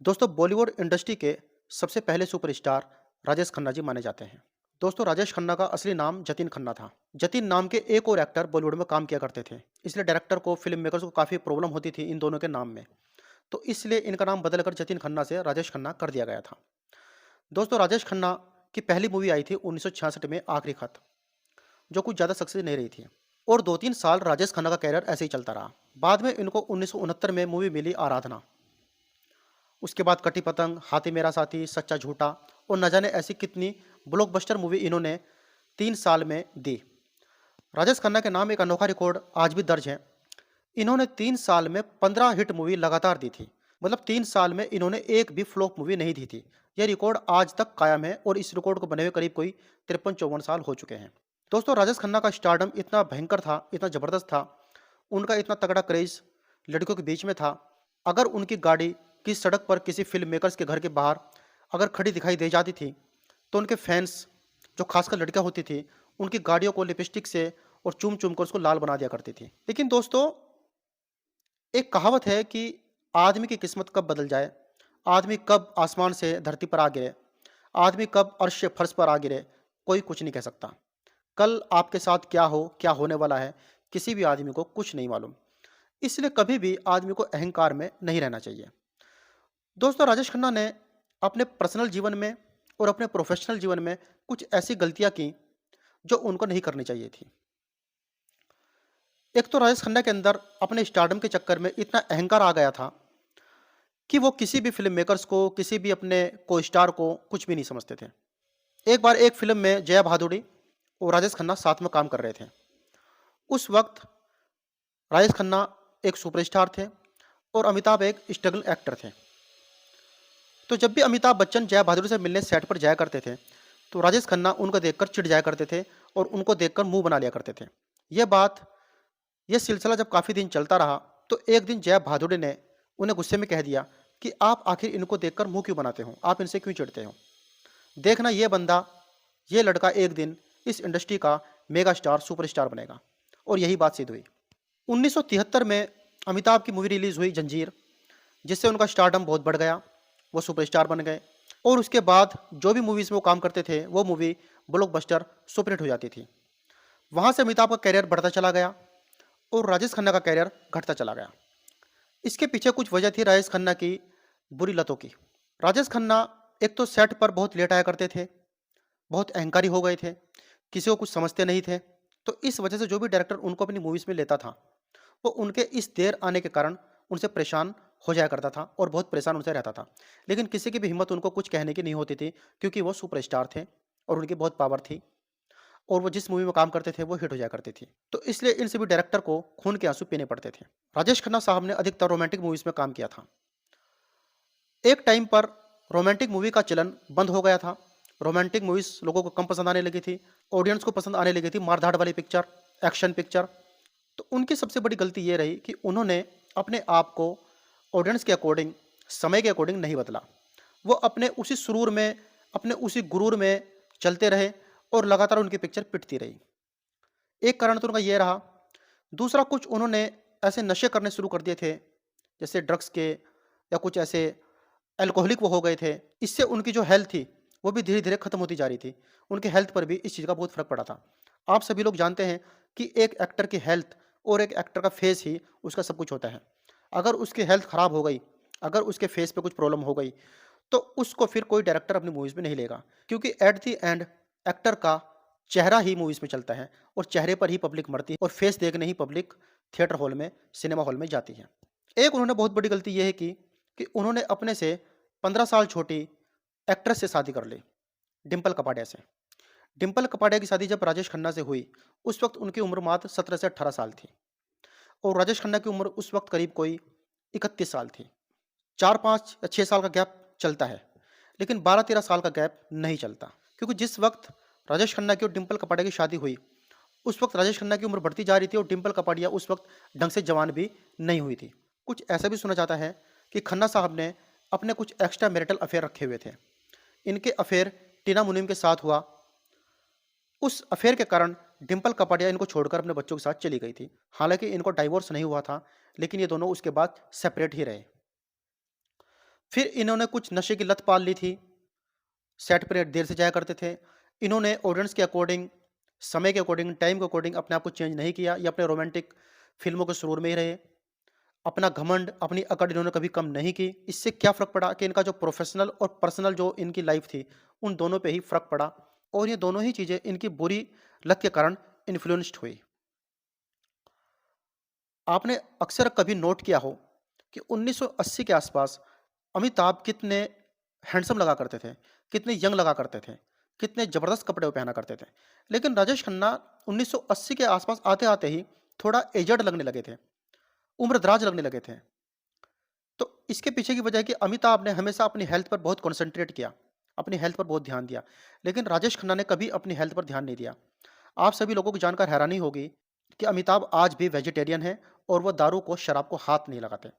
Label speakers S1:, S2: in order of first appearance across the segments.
S1: दोस्तों बॉलीवुड इंडस्ट्री के सबसे पहले सुपरस्टार राजेश खन्ना जी माने जाते हैं। दोस्तों राजेश खन्ना का असली नाम जतिन खन्ना था। जतिन नाम के एक और एक्टर बॉलीवुड में काम किया करते थे, इसलिए डायरेक्टर को, फिल्म मेकर्स को काफ़ी प्रॉब्लम होती थी इन दोनों के नाम में। तो इसलिए इनका नाम बदलकर जतिन खन्ना से राजेश खन्ना कर दिया गया था। दोस्तों राजेश खन्ना की पहली मूवी आई थी 1966 में, आखिरी खत, जो कुछ ज़्यादा सक्सेस नहीं रही थी। और 2-3 साल राजेश खन्ना का कैरियर ऐसे ही चलता रहा। बाद में इनको 1969 में मूवी मिली आराधना। उसके बाद कटी पतंग, हाथी मेरा साथी, सच्चा झूठा और न जाने ऐसी कितनी ब्लॉकबस्टर मूवी इन्होंने 3 साल में दी। राजेश खन्ना के नाम एक अनोखा रिकॉर्ड आज भी दर्ज है। इन्होंने 3 साल में 15 हिट मूवी लगातार दी थी। मतलब 3 साल में इन्होंने एक भी फ्लॉप मूवी नहीं दी थी। यह रिकॉर्ड आज तक कायम है और इस रिकॉर्ड को बने हुए करीब कोई 53-54 साल हो चुके हैं। दोस्तों राजेश खन्ना का स्टारडम इतना भयंकर था, इतना ज़बरदस्त था, उनका इतना तगड़ा क्रेज लड़कियों के बीच में था। अगर उनकी गाड़ी किस सड़क पर किसी फिल्म मेकर्स के घर के बाहर अगर खड़ी दिखाई दे जाती थी, तो उनके फैंस, जो खासकर लड़कियां होती थी, उनकी गाड़ियों को लिपस्टिक से और चूम चूम कर उसको लाल बना दिया करती थी। लेकिन दोस्तों एक कहावत है कि आदमी की किस्मत कब बदल जाए, आदमी कब आसमान से धरती पर आ गिरे, आदमी कब अर्श से फर्श पर आ गिरे, कोई कुछ नहीं कह सकता। कल आपके साथ क्या हो, क्या होने वाला है, किसी भी आदमी को कुछ नहीं मालूम। इसलिए कभी भी आदमी को अहंकार में नहीं रहना चाहिए। दोस्तों राजेश खन्ना ने अपने पर्सनल जीवन में और अपने प्रोफेशनल जीवन में कुछ ऐसी गलतियां की जो उनको नहीं करनी चाहिए थी। एक तो राजेश खन्ना के अंदर अपने स्टारडम के चक्कर में इतना अहंकार आ गया था कि वो किसी भी फिल्म मेकर्स को, किसी भी अपने को स्टार को कुछ भी नहीं समझते थे। एक बार एक फिल्म में जया भादुड़ी और राजेश खन्ना साथ में काम कर रहे थे। उस वक्त राजेश खन्ना एक सुपरस्टार थे और अमिताभ एक स्ट्रगल एक्टर थे। तो जब भी अमिताभ बच्चन जया बहादुर से मिलने सेट पर जाया करते थे, तो राजेश खन्ना उनको देखकर चिढ़ जाया करते थे और उनको देखकर मुंह बना लिया करते थे। यह सिलसिला जब काफ़ी दिन चलता रहा, तो एक दिन जया बहादुर ने उन्हें गुस्से में कह दिया कि आप आखिर इनको देखकर मुंह क्यों बनाते हो, आप इनसे क्यों चिढ़ते हो। देखना ये बंदा, ये लड़का एक दिन इस इंडस्ट्री का मेगा स्टार, सुपरस्टार बनेगा। और यही बात सिद्ध हुई। 1973 में अमिताभ की मूवी रिलीज हुई जंजीर, जिससे उनका स्टारडम बहुत बढ़ गया, वो सुपरस्टार बन गए। और उसके बाद जो भी मूवीज़ में वो काम करते थे, वो मूवी ब्लॉकबस्टर, सुपरहिट हो जाती थी। वहाँ से अमिताभ का कैरियर बढ़ता चला गया और राजेश खन्ना का कैरियर घटता चला गया। इसके पीछे कुछ वजह थी राजेश खन्ना की बुरी लतों की। राजेश खन्ना एक तो सेट पर बहुत लेट आया करते थे, बहुत अहंकारी हो गए थे, किसी को कुछ समझते नहीं थे। तो इस वजह से जो भी डायरेक्टर उनको अपनी मूवीज़ में लेता था, वो उनके इस देर आने के कारण उनसे परेशान हो जाया करता था और बहुत परेशान उनसे रहता था। लेकिन किसी की भी हिम्मत उनको कुछ कहने की नहीं होती थी, क्योंकि वो सुपरस्टार थे और उनकी बहुत पावर थी और वो जिस मूवी में काम करते थे वो हिट हो जाया करती थी। तो इसलिए इन सभी डायरेक्टर को खून के आंसू पीने पड़ते थे। राजेश खन्ना साहब ने अधिकतर रोमांटिक मूवीज़ में काम किया था। एक टाइम पर रोमांटिक मूवी का चलन बंद हो गया था। रोमांटिक मूवीज़ लोगों को कम पसंद आने लगी थी, ऑडियंस को पसंद आने लगी थी मार-धाड़ वाली पिक्चर, एक्शन पिक्चर। तो उनकी सबसे बड़ी गलती ये रही कि उन्होंने अपने आप को ऑडियंस के अकॉर्डिंग, समय के अकॉर्डिंग नहीं बदला। वो अपने उसी सुरूर में, अपने उसी गुरूर में चलते रहे और लगातार उनकी पिक्चर पिटती रही। एक कारण तो उनका ये रहा। दूसरा, कुछ उन्होंने ऐसे नशे करने शुरू कर दिए थे, जैसे ड्रग्स के, या कुछ ऐसे अल्कोहलिक वो हो गए थे। इससे उनकी जो हेल्थ थी, वो भी धीरे-धीरे खत्म होती जा रही थी। उनके हेल्थ पर भी इस चीज़ का बहुत फ़र्क पड़ा था। आप सभी लोग जानते हैं कि एक एक्टर की हेल्थ और एक एक्टर का फेस ही उसका सब कुछ होता है। अगर उसकी हेल्थ खराब हो गई, अगर उसके फेस पे कुछ प्रॉब्लम हो गई, तो उसको फिर कोई डायरेक्टर अपनी मूवीज़ में नहीं लेगा, क्योंकि एट द एंड एक्टर का चेहरा ही मूवीज़ में चलता है और चेहरे पर ही पब्लिक मरती है और फेस देखने ही पब्लिक थिएटर हॉल में, सिनेमा हॉल में जाती है। एक उन्होंने बहुत बड़ी गलती ये है की कि उन्होंने अपने से 15 साल छोटी एक्ट्रेस से शादी कर ली, डिंपल कपाडिया से। डिंपल कपाडिया की शादी जब राजेश खन्ना से हुई, उस वक्त उनकी उम्र मात्र 17 से 18 साल थी और राजेश खन्ना की उम्र उस वक्त करीब कोई 31 साल थी। 4-5 या 6 साल का गैप चलता है, लेकिन 12-13 साल का गैप नहीं चलता, क्योंकि जिस वक्त राजेश खन्ना की और डिंपल कपाडिया की शादी हुई, उस वक्त राजेश खन्ना की उम्र बढ़ती जा रही थी और डिंपल कपाडिया उस वक्त ढंग से जवान भी नहीं हुई थी। कुछ ऐसा भी सुना जाता है कि खन्ना साहब ने अपने कुछ एक्स्ट्रा मैरिटल अफेयर रखे हुए थे। इनके अफेयर टीना मुनीम के साथ हुआ। उस अफेयर के कारण डिंपल कपाडिया इनको छोड़कर अपने बच्चों के साथ चली गई थी। हालांकि इनको डाइवोर्स नहीं हुआ था, लेकिन ये दोनों उसके बाद सेपरेट ही रहे। फिर इन्होंने कुछ नशे की लत पाल ली थी, सेट पर देर से जाया करते थे। इन्होंने ऑडियंस के अकॉर्डिंग, समय के अकॉर्डिंग, टाइम के अकॉर्डिंग अपने आप को चेंज नहीं किया। ये अपने रोमांटिक फ़िल्मों के सुरूर में ही रहे। अपना घमंड, अपनी अकड़ इन्होंने कभी कम नहीं की। इससे क्या फ़र्क पड़ा कि इनका जो प्रोफ़ेशनल और पर्सनल जो इनकी लाइफ़ थी, उन दोनों पे ही फ़र्क पड़ा और ये दोनों ही चीज़ें इनकी बुरी लत के कारण इन्फ्लुएंस्ड हुई। आपने अक्सर कभी नोट किया हो कि 1980 के आसपास अमिताभ कितने हैंडसम लगा करते थे, कितने यंग लगा करते थे, कितने ज़बरदस्त कपड़े वो पहना करते थे। लेकिन राजेश खन्ना 1980 के आसपास आते-आते ही थोड़ा एजड लगने लगे थे, उम्रदराज लगने लगे थे। तो इसके पीछे की वजह है कि अमिताभ ने हमेशा अपनी हेल्थ पर बहुत कॉन्सन्ट्रेट किया, अपनी हेल्थ पर बहुत ध्यान दिया। लेकिन राजेश खन्ना ने कभी अपनी हेल्थ पर ध्यान नहीं दिया। आप सभी लोगों को जानकर हैरानी होगी कि अमिताभ आज भी वेजिटेरियन हैं और वो दारू को, शराब को हाथ नहीं लगाते।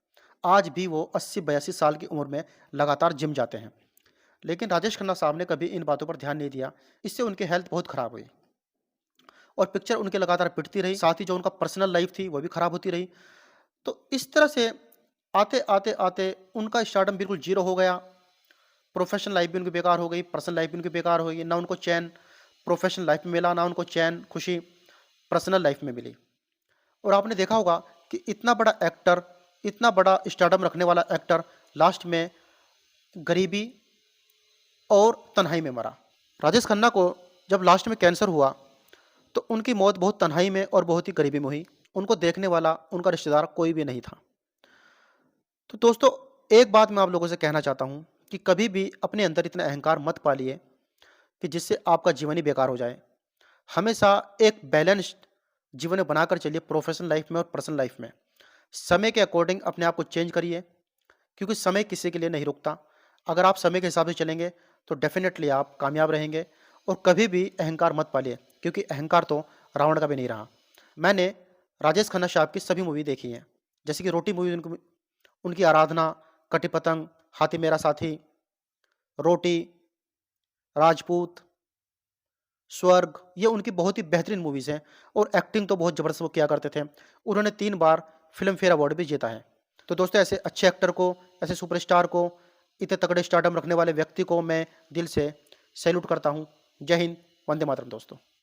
S1: आज भी वो 80-82 साल की उम्र में लगातार जिम जाते हैं। लेकिन राजेश खन्ना साहब ने कभी इन बातों पर ध्यान नहीं दिया। इससे उनकी हेल्थ बहुत खराब हुई और पिक्चर उनकी लगातार पिटती रही। साथ ही जो उनका पर्सनल लाइफ थी, वो भी खराब होती रही। तो इस तरह से आते उनका स्टारडम बिल्कुल ज़ीरो हो गया। प्रोफ़ेशनल लाइफ़ भी उनकी बेकार हो गई, पर्सनल लाइफ़ भी उनकी बेकार हो गई। ना उनको चैन प्रोफ़ेशनल लाइफ़ में मिला, ना उनको चैन, खुशी पर्सनल लाइफ़ में मिली। और आपने देखा होगा कि इतना बड़ा एक्टर, इतना बड़ा स्टारडम रखने वाला एक्टर लास्ट में गरीबी और तन्हाई में मरा। राजेश खन्ना को जब लास्ट में कैंसर हुआ, तो उनकी मौत बहुत तन्हाई में और बहुत ही गरीबी में हुई। उनको देखने वाला, उनका रिश्तेदार कोई भी नहीं था। तो दोस्तों, एक बात मैं आप लोगों से कहना चाहता हूँ कि कभी भी अपने अंदर इतना अहंकार मत पालिए कि जिससे आपका जीवन ही बेकार हो जाए। हमेशा एक बैलेंस्ड जीवन में बनाकर चलिए, प्रोफेशनल लाइफ में और पर्सनल लाइफ में। समय के अकॉर्डिंग अपने आप को चेंज करिए, क्योंकि समय किसी के लिए नहीं रुकता। अगर आप समय के हिसाब से चलेंगे तो डेफिनेटली आप कामयाब रहेंगे। और कभी भी अहंकार मत पालिए, क्योंकि अहंकार तो रावण का भी नहीं रहा। मैंने राजेश खन्ना साहब की सभी मूवी देखी हैं, जैसे कि रोटी मूवी उनकी आराधना, कटी पतंग, हाथी मेरा साथी, रोटी, राजपूत, स्वर्ग, ये उनकी बहुत ही बेहतरीन मूवीज़ हैं और एक्टिंग तो बहुत ज़बरदस्त वो किया करते थे। उन्होंने 3 बार फ़िल्म फेयर अवार्ड भी जीता है। तो दोस्तों, ऐसे अच्छे एक्टर को, ऐसे सुपरस्टार को, इतने तगड़े स्टारडम रखने वाले व्यक्ति को मैं दिल से सैल्यूट करता हूँ। जय हिंद, वंदे मातरम दोस्तों।